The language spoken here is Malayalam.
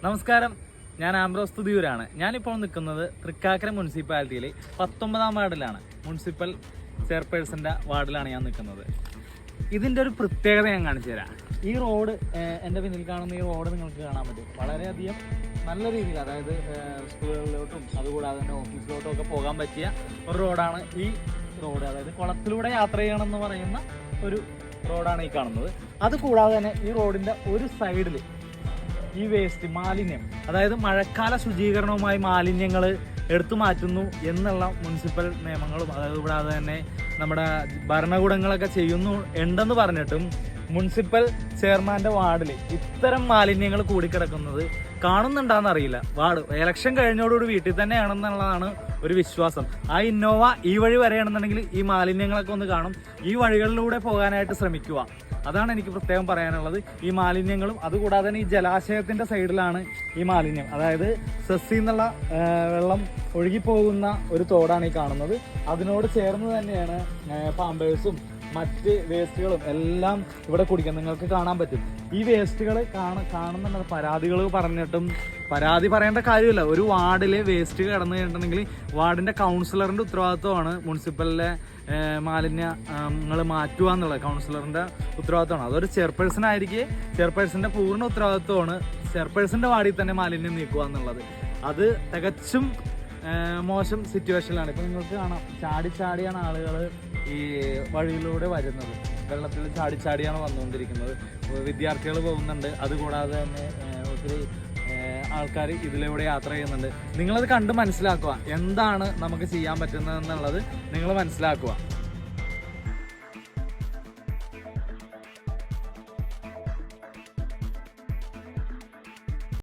നമസ്കാരം, ഞാൻ ആംബ്രോസ് തുതിയൂരാണ്. ഞാനിപ്പോൾ നിൽക്കുന്നത് തൃക്കാക്കര മുനിസിപ്പാലിറ്റിയിൽ 19-ാം വാർഡിലാണ്. മുനിസിപ്പൽ ചെയർപേഴ്സൻ്റെ വാർഡിലാണ് ഞാൻ നിൽക്കുന്നത്. ഇതിൻ്റെ ഒരു പ്രത്യേകത ഞാൻ കാണിച്ചു തരാം. ഈ റോഡ്, എൻ്റെ പിന്നിൽ കാണുന്ന ഈ റോഡ് നിങ്ങൾക്ക് കാണാൻ പറ്റും. വളരെയധികം നല്ല രീതിയിൽ, അതായത് സ്കൂളുകളിലോട്ടും അതുകൂടാതെ തന്നെ ഓഫീസിലോട്ടും ഒക്കെ പോകാൻ പറ്റിയ ഒരു റോഡാണ് ഈ റോഡ്. അതായത് കുളത്തിലൂടെ യാത്ര ചെയ്യണമെന്ന് പറയുന്ന ഒരു റോഡാണ് ഈ കാണുന്നത്. അതുകൂടാതെ തന്നെ ഈ റോഡിൻ്റെ ഒരു സൈഡിൽ ഈ വേസ്റ്റ് മാലിന്യം, അതായത് മഴക്കാല ശുചീകരണവുമായി മാലിന്യങ്ങൾ എടുത്തു മാറ്റുന്നു എന്നുള്ള മുനിസിപ്പൽ നിയമങ്ങളും അതായത് കൂടാതെ തന്നെ നമ്മുടെ ഭരണകൂടങ്ങളൊക്കെ ഉണ്ടെന്ന് പറഞ്ഞിട്ടും മുനിസിപ്പൽ ചെയർമാൻ്റെ വാർഡിൽ ഇത്തരം മാലിന്യങ്ങൾ കൂടിക്കിടക്കുന്നത് കാണുന്നുണ്ടാണെന്നറിയില്ല. വാർഡ് ഇലക്ഷൻ കഴിഞ്ഞോടുകൂടി വീട്ടിൽ തന്നെയാണെന്നുള്ളതാണ് ഒരു വിശ്വാസം. ആ ഇന്നോവ ഈ വഴി വരെയാണെന്നുണ്ടെങ്കിൽ ഈ മാലിന്യങ്ങളൊക്കെ ഒന്ന് കാണും. ഈ വഴികളിലൂടെ പോകാനായിട്ട് ശ്രമിക്കുക. അതാണ് എനിക്ക് പ്രത്യേകം പറയാനുള്ളത്. ഈ മാലിന്യങ്ങളും അതുകൂടാതെ തന്നെ ഈ ജലാശയത്തിൻ്റെ സൈഡിലാണ് ഈ മാലിന്യം, അതായത് സെസ്സി എന്നുള്ള വെള്ളം ഒഴുകിപ്പോകുന്ന ഒരു തോടാണ് ഈ കാണുന്നത്. അതിനോട് ചേർന്ന് തന്നെയാണ് പാമ്പേഴ്സും മറ്റ് വേസ്റ്റുകളും എല്ലാം ഇവിടെ കുടിക്കുന്നത്. നിങ്ങൾക്ക് കാണാൻ പറ്റും. ഈ വേസ്റ്റുകൾ കാണുന്നുണ്ട്. പരാതികൾ പറഞ്ഞിട്ടും പരാതി പറയേണ്ട കാര്യമില്ല. ഒരു വാർഡിലെ വേസ്റ്റ് കിടന്നു കഴിഞ്ഞിട്ടുണ്ടെങ്കിൽ വാർഡിൻ്റെ കൗൺസിലറിൻ്റെ ഉത്തരവാദിത്വമാണ് മുനിസിപ്പലിലെ മാലിന്യങ്ങൾ മാറ്റുക എന്നുള്ളത്. കൗൺസിലറിൻ്റെ ഉത്തരവാദിത്വമാണ്. അതൊരു ചെയർപേഴ്സൺ ആയിരിക്കെ ചെയർപേഴ്സൻ്റെ പൂർണ്ണ ഉത്തരവാദിത്വമാണ് ചെയർപേഴ്സൻ്റെ വാർഡിൽ തന്നെ മാലിന്യം നീക്കുക എന്നുള്ളത്. അത് തികച്ചും മോശം സിറ്റുവേഷനിലാണ്. ഇപ്പം നിങ്ങൾക്ക് കാണാം, ചാടിയാണ് ആളുകൾ ഈ വഴിയിലൂടെ വരുന്നത്. വെള്ളത്തിൽ ചാടിയാണ് വന്നുകൊണ്ടിരിക്കുന്നത്. വിദ്യാർത്ഥികൾ പോകുന്നുണ്ട്. അതുകൂടാതെ തന്നെ ഒത്തിരി ആൾക്കാർ ഇതിലൂടെ യാത്ര ചെയ്യുന്നുണ്ട്. നിങ്ങളത് കണ്ട് മനസ്സിലാക്കുക. എന്താണ് നമുക്ക് ചെയ്യാൻ പറ്റുന്നത് എന്നുള്ളത് നിങ്ങൾ മനസ്സിലാക്കുക.